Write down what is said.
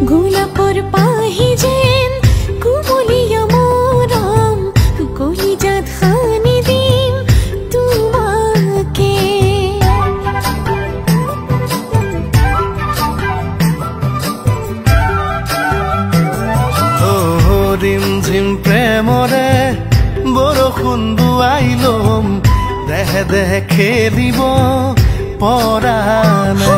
গোলাপৰ পাহি যেন কুমলিয়া মৰম কলিজাত খানি দিম তোমাকে ৰিম ঝিম প্ৰেমৰে বৰষুণ বুৱাই লম দেহে দেহে খেলিব পৰাণে